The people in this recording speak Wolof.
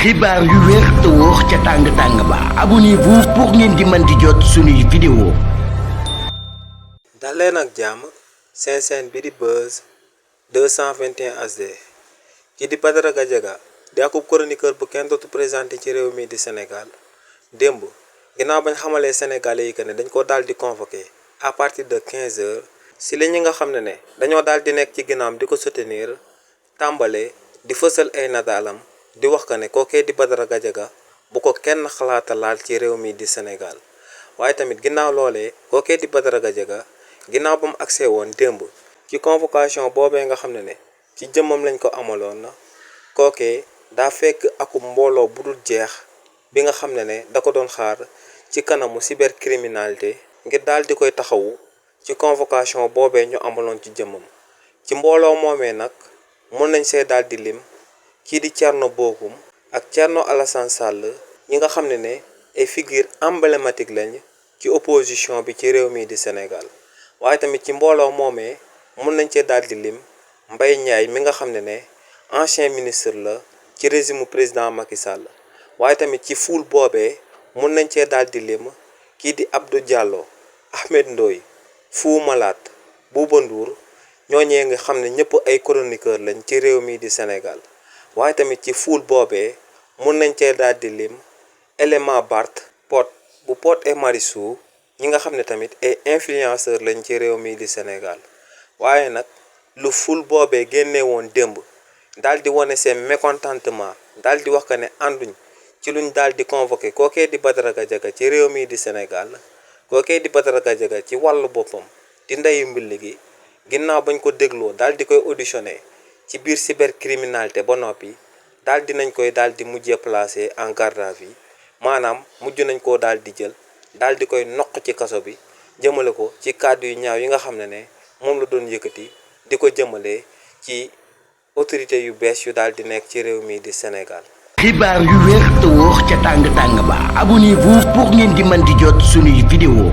xibaar yu wér te wóor ca tàng ba abonnez-vous pour ngeen di mën di jot suñuy vidéo. daleen ak jàmm seen chaîne bi di Buzz 221 HD ki di Badara Gadiaga di akub chroniqueur bu kenn dootu présenté ci réew mi di Sénégal démb ginnaaw bañ xamalee sénégalais yi que ne dañ ko daal di convoqué à partir de 15 heures si la ñi nga xam ne dañoo daal di nekk ci ginnaawam di ko soutenir tàmbale di fësal ay nataalam di wax que ne kookee di Badara Gadiaga bu ko kenn xalaata laal ci réew mi di Sénégal waaye tamit ginnaaw loolee kookee di Badara Gadiaga ginnaaw ba mu agsee woon démb ci convocation boobee nga xam ne ci jëmmam lañ ko amaloon na kookee daa fekk akub mbooloo bu dul jeex bi nga xam ne da ko doon xaar ci kanamu cybercriminalité ngir daal di koy taxawu ci convocation boobee ñu amaloon ci jëmmam ci mbooloo moomee nag mën nañ see daal di lim kii di Thierno Bocoum ak Thierno Alassane Sall ñi nga xam ne ay figure emblématique lañ ci opposition bi ci réew mi di Sénégal waaye tamit ci mbooloo moomee mën nañ cee daal di lim Mbaye Ndiaye mi nga xam ne ancien ministre la ci régime président Macky Sall waaye tamit ci foule boobee mën nañ cee daal di lim kii di Abdou Diallo Ahmed Ndoye Fou Malade Bouba Ndour ñooñee nga xam ne ñëpp ay chroniqueur lañ ci réew mi di Sénégal waaye tamit ci foule boobee mën nañ cee daal di lim élément Bart Pod bu Pod et Marichou ñi nga xam ne tamit ay influenceur lañ ci réew mi di Sénégal waaye nag lu foule boobee génne woon démb daal di wane seen mécontentement daal di wax que ne ànduñ ci luñ daal di convoqué kookee di Badara Gadiaga ci réew mi di Sénégal kookee di Badara Gadiaga ci wàllu boppam di ndeyu mbill gi ginnaaw bañ ko dégloo daal di koy auditionné ci biir cybercriminalité ba noppi daal di nañ koy daal di mujjee placé en garde à vue maanaam mujj nañ koo daal di jël daal di koy noq ci kaso bi jëmale ko ci kàddu yu ñaaw yi nga xam ne moom la doon yëkkati di ko jëmale ci autorité yu bees yu daal di nekk ci réew mi di Sénégal. xibaar yu wér te wóor ca tàng ba abonnez-vous pour ngeen di mën di jot suñuy vidéo.